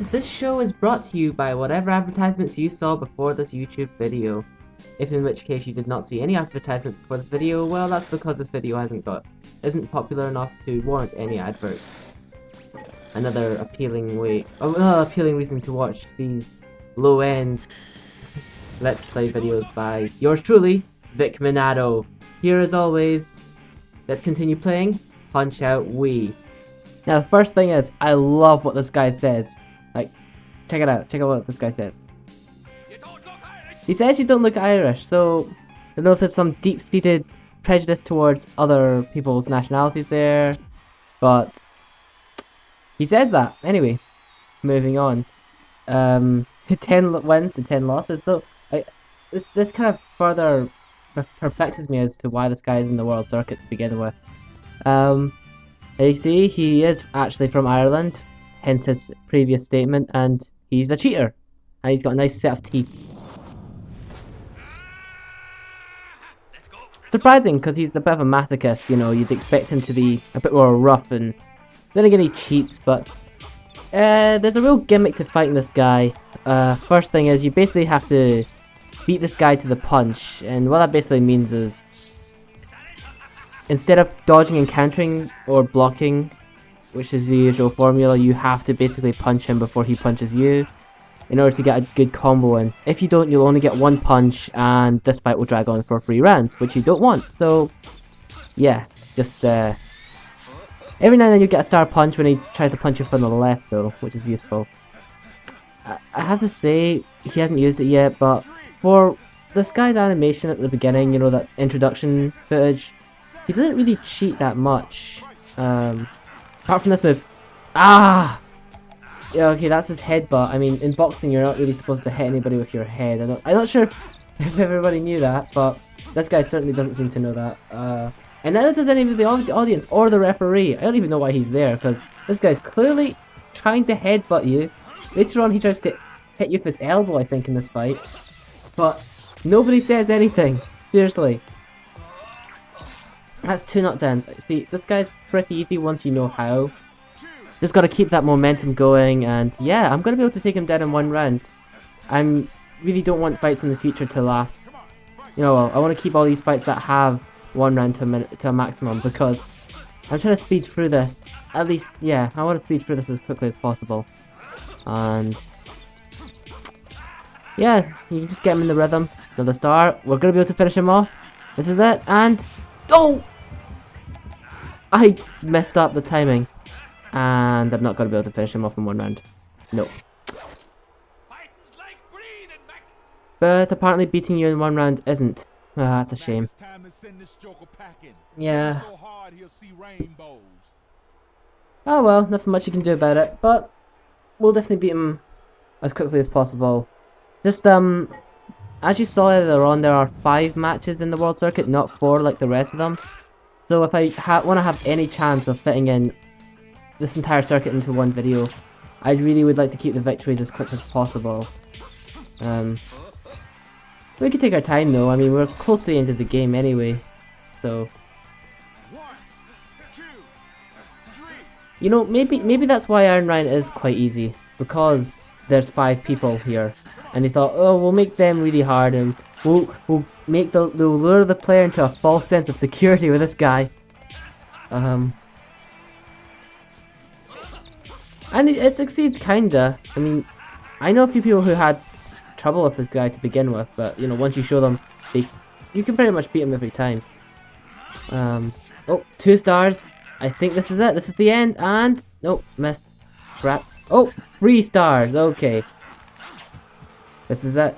this show is brought to you by whatever advertisements you saw before this YouTube video. If in which case you did not see any advertisements before this video, well, that's because this video isn't popular enough to warrant any adverts. Another appealing reason to watch these low-end Let's Play videos by yours truly, Vicmonado. Here as always, let's continue playing Punch Out Wii. Now the first thing is, I love what this guy says. Like, check it out, check out what this guy says. He says you don't look Irish, so I know there's some deep-seated prejudice towards other people's nationalities there, but he says that. Anyway, moving on. 10 wins to 10 losses, so this kind of further perplexes me as to why this guy is in the world circuit to begin with. You see, he is actually from Ireland, hence his previous statement, and he's a cheater, and he's got a nice set of teeth. Surprising, because he's a bit of a masochist, you know, you'd expect him to be a bit more rough, and then again he cheats, but there's a real gimmick to fighting this guy. First thing is, you basically have to beat this guy to the punch, and what that basically means is, instead of dodging and countering or blocking, which is the usual formula, you have to basically punch him before he punches you in order to get a good combo in. If you don't, you'll only get one punch, and this fight will drag on for 3 rounds, which you don't want. So, yeah, just every now and then you get a star punch when he tries to punch you from the left, though, which is useful. I have to say, he hasn't used it yet, but for this guy's animation at the beginning, you know, that introduction footage, he doesn't really cheat that much. Apart from this move. Ah! Yeah, okay, that's his headbutt. I mean, in boxing, you're not really supposed to hit anybody with your head. I'm not sure if everybody knew that, but this guy certainly doesn't seem to know that. And neither does any of the audience or the referee. I don't even know why he's there, because this guy's clearly trying to headbutt you. Later on, he tries to hit you with his elbow, I think, in this fight. But nobody says anything. Seriously. That's 2 knockdowns. See, this guy's pretty easy once you know how. Just gotta keep that momentum going, and yeah, I'm gonna be able to take him down in 1 round. I really don't want fights in the future to last. You know, I want to keep all these fights that have 1 round to a maximum, because I'm trying to speed through this. At least, yeah, I want to speed through this as quickly as possible. And yeah, you can just get him in the rhythm. So the start, we're gonna be able to finish him off. This is it, and oh! I messed up the timing. And I'm not going to be able to finish him off in 1 round. No. But apparently beating you in 1 round isn't. Ah, that's a shame. Yeah. Oh well, nothing much you can do about it. But we'll definitely beat him as quickly as possible. Just, as you saw earlier on, there are 5 matches in the World Circuit, not 4 like the rest of them. So if I want to have any chance of fitting in this entire circuit into 1 video, I really would like to keep the victories as quick as possible. We can take our time though. I mean, we're close to the end of the game anyway, so you know, maybe that's why Iron Ryan is quite easy, because there's 5 people here, and they thought, oh, we'll make them really hard, and we'll lure the player into a false sense of security with this guy. And it succeeds, kinda. I mean, I know a few people who had trouble with this guy to begin with, but, you know, once you show them, you can pretty much beat him every time. Oh, 2 stars. I think this is it. This is the end, and nope, missed. Crap. Oh, 3 stars. Okay. This is it.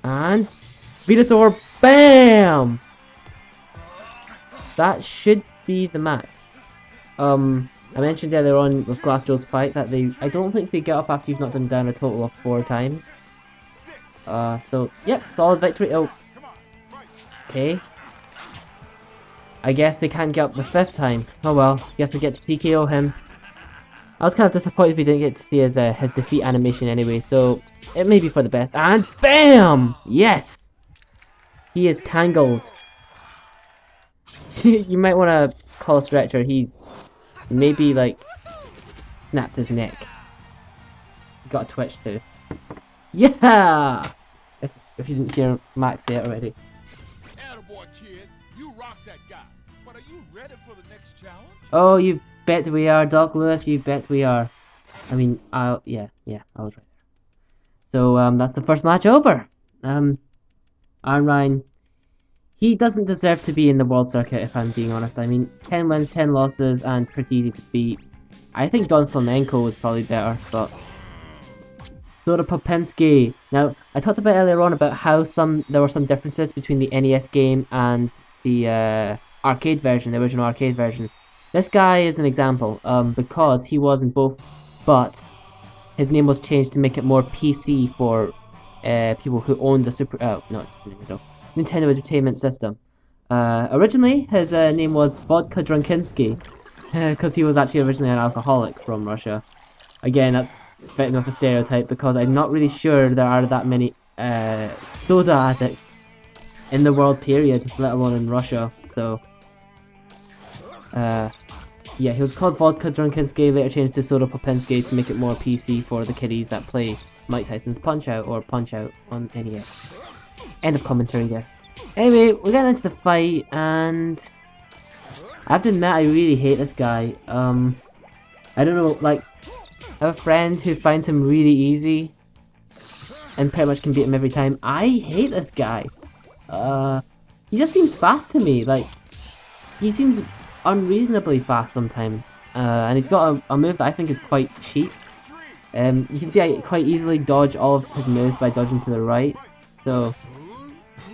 And Venusaur, BAM! That should be the match. I mentioned earlier on with Glass Joe's fight that I don't think they get up after you've knocked them down a total of 4 times. So, yep, solid victory. Oh, okay. I guess they can't get up the 5th time. Oh well, guess we get to TKO him. I was kind of disappointed we didn't get to see his defeat animation anyway, so it may be for the best. And BAM! Yes! He is tangled. You might want to call a stretcher. He's maybe like snapped his neck. got a twitch too. Yeah! If you didn't hear Max say it already. Attaboy, kid. You rock that guy. But are you ready for the next challenge? Oh, you bet we are, Doc Lewis. You bet we are. I mean, yeah, I was right there. So that's the first match over. Iron Ryan, he doesn't deserve to be in the world circuit, if I'm being honest. I mean, 10 wins, 10 losses, and pretty easy to beat. I think Don Flamenco was probably better, but Soda Popinski. Now, I talked about earlier on about how there were some differences between the NES game and the arcade version, the original arcade version. This guy is an example, because he was in both, but his name was changed to make it more PC for people who owned the Nintendo Entertainment System. Originally, his name was Vodka Drunkinski, because he was actually originally an alcoholic from Russia. Again, that's a bit of a stereotype because I'm not really sure there are that many soda addicts in the world period, let alone in Russia. So, yeah, he was called Vodka Drunkinski, later changed to Soda Popinski to make it more PC for the kiddies that play Mike Tyson's Punch-Out or Punch-Out on NES. End of commentary there. Anyway, we're getting into the fight, and I have to admit, I really hate this guy. I don't know, like, I have a friend who finds him really easy and pretty much can beat him every time. I hate this guy. He just seems fast to me. Like, he seems unreasonably fast sometimes. And he's got a move that I think is quite cheap. You can see I quite easily dodge all of his moves by dodging to the right. So,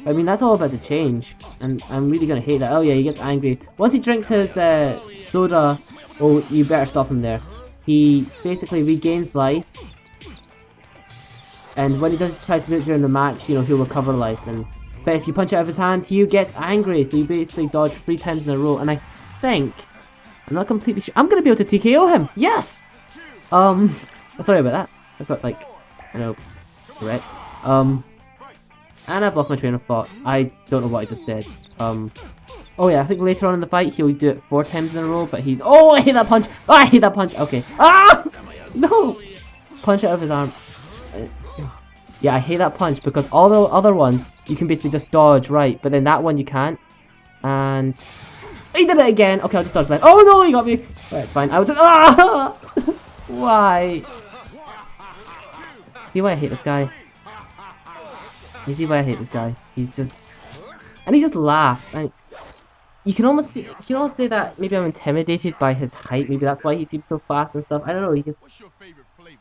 I mean, that's all about to change. And I'm really gonna hate that. Oh yeah, he gets angry. Once he drinks his soda, oh, you better stop him there. He basically regains life, and when he does try to do it during the match, you know, he'll recover life. But if you punch out of his hand, he gets angry, so you basically dodge 3 times in a row. And I think, I'm not completely sure, I'm gonna be able to TKO him. Yes. Sorry about that. I've got like, you know, correct. And I've lost my train of thought. I don't know what I just said. Oh yeah, I think later on in the fight he'll do it 4 times in a row, but he's... Oh, I hate that punch! Oh, I hate that punch! Okay. Ah! No! Punch out of his arm. Yeah, I hate that punch because all the other ones, you can basically just dodge right, but then that one you can't. And... He did it again! Okay, I'll just dodge that. Oh no, he got me! Alright, it's fine. I was just... Ah! Why? See why I hate this guy? You see why I hate this guy? He's just... And he just laughs. You can almost say that maybe I'm intimidated by his height. Maybe that's why he seems so fast and stuff. I don't know. He just...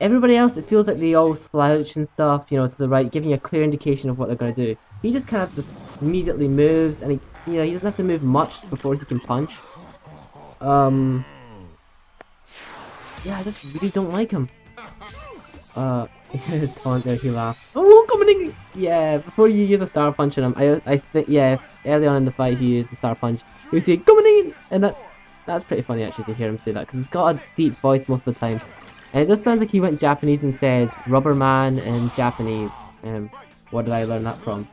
Everybody else, it feels like they all slouch and stuff, you know, to the right, giving you a clear indication of what they're going to do. He just kind of just immediately moves, and he doesn't have to move much before he can punch. Yeah, I just really don't like him. His taunt there, he laughs. Oh, coming in! Yeah, before you use a star punch on him, I think, yeah, early on in the fight he used a star punch. You see, coming in! And that's pretty funny actually to hear him say that, because he's got a deep voice most of the time. And it just sounds like he went Japanese and said Rubber Man in Japanese. Where did I learn that from?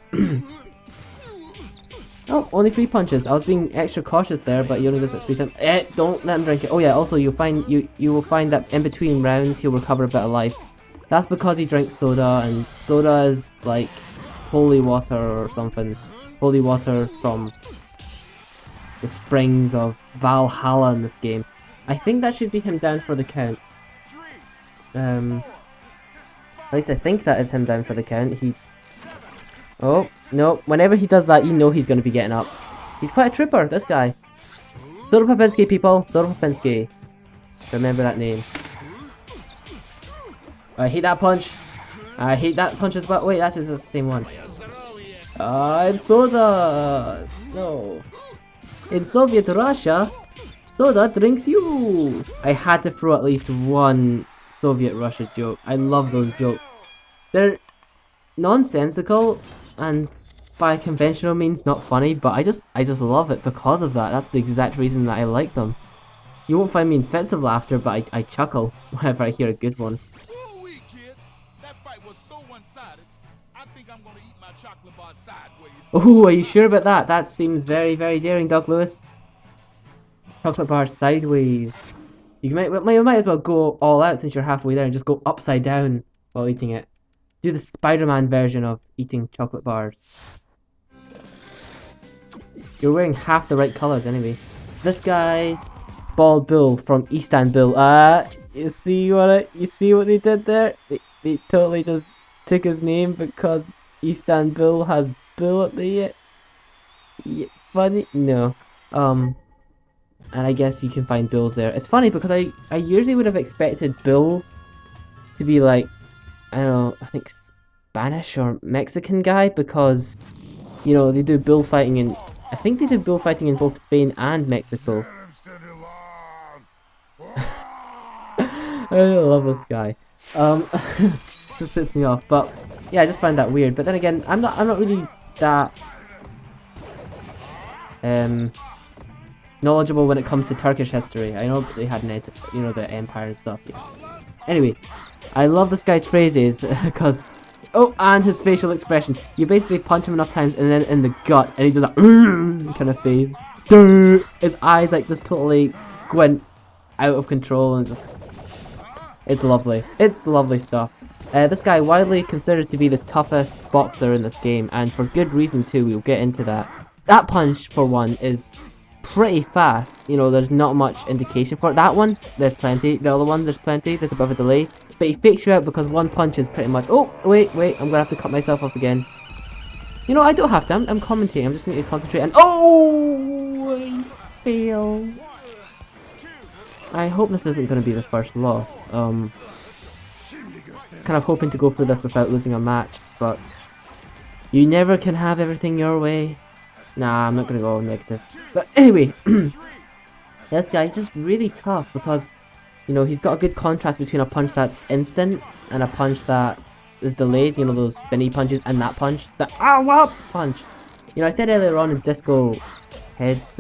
Oh, only 3 punches. I was being extra cautious there, but he only does it 3 times. Don't let him drink it. Oh yeah, also you will find that in between rounds he'll recover a bit of life. That's because he drinks soda, and soda is like holy water or something. Holy water from the springs of Valhalla in this game. I think that should be him down for the count. At least I think that is him down for the count. Oh, no. Whenever he does that, you know he's going to be getting up. He's quite a trooper, this guy. Soda Popinski, people. Soda Popinski. Remember that name. I hate that punch. I hate that punch as well. Wait, that's just the same one. It's soda. No. In Soviet Russia, soda drinks you. I had to throw at least one Soviet Russia joke. I love those jokes. They're nonsensical and by conventional means not funny, but I just love it because of that. That's the exact reason that I like them. You won't find me in fits of laughter, but I chuckle whenever I hear a good one. So one-sided, I think I'm gonna eat my chocolate bar sideways. Oh, are you sure about that? That seems very, very daring, Doug Lewis. Chocolate bar sideways. You might as well go all out since you're halfway there and just go upside down while eating it. Do the Spider-Man version of eating chocolate bars. You're wearing half the right colors anyway. This guy, Bald Bull from Istanbul. You see what they did there? They totally just took his name because Istanbul has Bull at the end. Yeah, funny? No. And I guess you can find Bills there. It's funny because I usually would have expected Bill to be like, I don't know, I think Spanish or Mexican guy, because you know they do bullfighting in, I think they do bullfighting in both Spain and Mexico. I love this guy. Just sets me off, but yeah, I just find that weird. But then again, I'm not really that knowledgeable when it comes to Turkish history. I know that they had the empire and stuff. Yeah. Anyway, I love this guy's phrases because and his facial expression. You basically punch him enough times and then in the gut, and he does that kind of phase. His eyes like just totally squint out of control, and it's lovely. It's lovely stuff. This guy widely considered to be the toughest boxer in this game, and for good reason too. We'll get into that. That punch, for one, is pretty fast. You know, there's not much indication for it. That one, there's plenty. The other one, there's plenty. There's a bit of a delay. But he fakes you out because one punch is pretty much... Oh, wait, I'm gonna have to cut myself off again. You know, I don't have to. I'm commentating. I'm just going to concentrate and... Oh! I failed. I hope this isn't going to be the first loss. Kind of hoping to go through this without losing a match, but... You never can have everything your way. Nah, I'm not gonna go negative. But anyway, this guy's just really tough because, you know, he's got a good contrast between a punch that's instant and a punch that is delayed. You know, those spinny punches and that punch. That punch. You know, I said earlier on in Disco Head's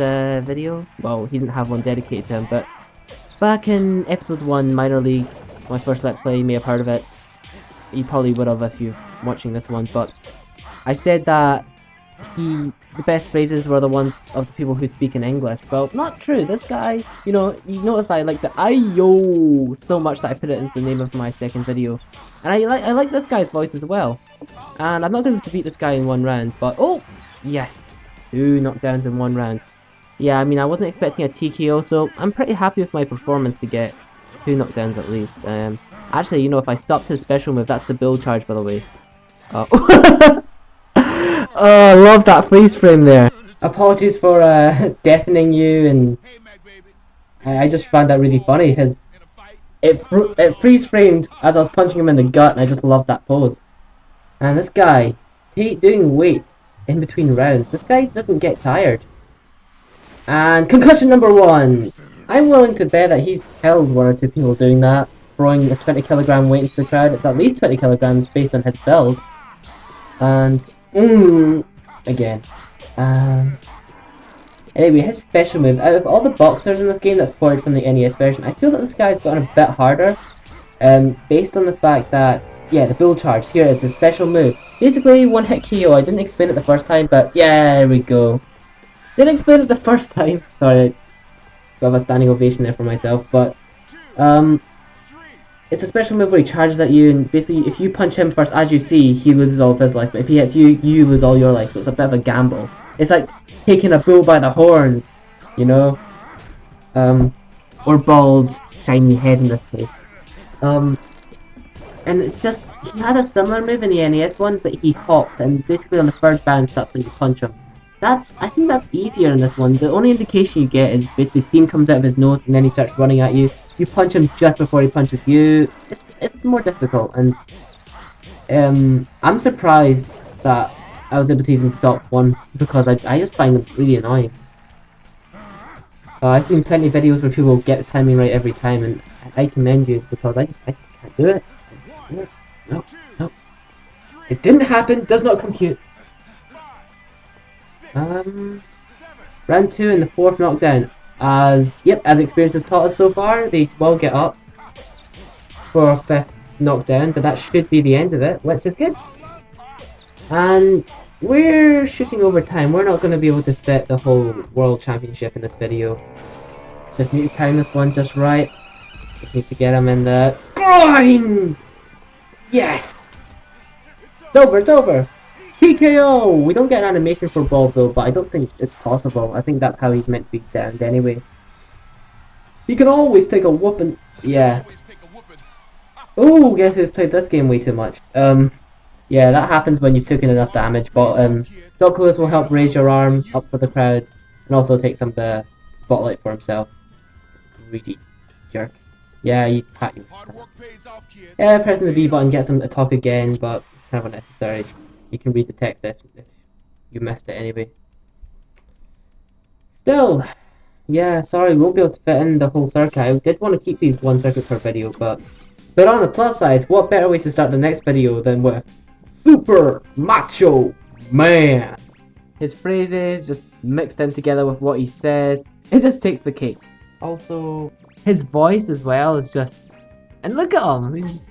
video, well, he didn't have one dedicated to him, but back in episode 1, Minor League, my first Let's Play, you may have heard of it. You probably would have if you're watching this one, but I said that the best phrases were the ones of the people who speak in English. Well, not true. This guy, you know, you notice I like the ayo so much that I put it into the name of my second video. And I like this guy's voice as well. And I'm not going to beat this guy in one round, but oh, yes. 2 knockdowns in 1 round. Yeah, I mean, I wasn't expecting a TKO, so I'm pretty happy with my performance to get 2 knockdowns at least. Actually, you know, if I stopped his special move, that's the build charge, by the way. Oh, I love that freeze frame there. Apologies for deafening you, and I just found that really funny because it freeze framed as I was punching him in the gut, and I just loved that pose. And this guy, doing weights in between rounds, this guy doesn't get tired. And concussion number 1. I'm willing to bet that he's killed 1 or 2 people doing that, throwing a 20 kilogram weight into the crowd. It's at least 20 kilograms based on his build. And again. Anyway, his special move, out of all the boxers in this game that's ported from the NES version, I feel that this guy's gotten a bit harder, based on the fact that, yeah, the bull charge, here is his special move. Basically, one hit KO. I didn't explain it the first time, but yeah, there we go. Didn't explain it the first time. Sorry, got a standing ovation there for myself, but, it's a special move where he charges at you, and basically if you punch him first, as you see, he loses all of his life, but if he hits you, you lose all your life, so it's a bit of a gamble. It's like taking a bull by the horns, you know? Or Bald's shiny head in this case. And it's just, he had a similar move in the NES one, but he hopped, and basically on the third bounce, that's when you punch him. I think that's easier in this one. The only indication you get is basically steam comes out of his nose and then he starts running at you. You punch him just before he punches you. It's more difficult, and I'm surprised that I was able to even stop one because I just find them really annoying. I've seen plenty of videos where people get the timing right every time, and I commend you because I just can't do it. No. It didn't happen, does not compute. Round 2 in the 4th knockdown. As experience has taught us so far, they will get up for a 5th knockdown, but that should be the end of it, which is good. And we're shooting over time. We're not going to be able to fit the whole World Championship in this video. Just need to time this one just right. Just need to get him in the groin! Yes! It's over, it's over! TKO! We don't get an animation for Bob though, but I don't think it's possible. I think that's how he's meant to be downed anyway. He can always take a whooping. Yeah. Oh, guess who's played this game way too much. Yeah, that happens when you've taken enough damage, but Doc Lewis will help raise your arm up for the crowd, and also take some of the spotlight for himself. Greedy jerk. Yeah, you pat you. Yeah, pressing the B button gets him to talk again, but it's kind of unnecessary. You can read the text if you missed it anyway. Still, yeah, sorry, we won't be able to fit in the whole circuit. I did want to keep these one circuit per video, but on the plus side, what better way to start the next video than with Super Macho Man? His phrases just mixed in together with what he said, it just takes the cake. Also, his voice as well is just, and look at him, he's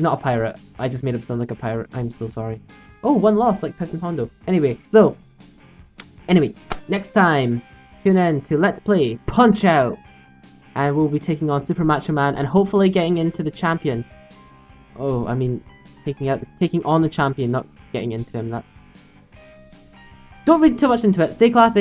not a pirate. I just made him sound like a pirate. I'm so sorry. Oh, one loss like Peasant Hondo. Anyway, next time, tune in to Let's Play Punch Out, and we'll be taking on Super Macho Man and hopefully getting into the champion. Oh, I mean, taking on the champion, not getting into him. Don't read too much into it. Stay classy.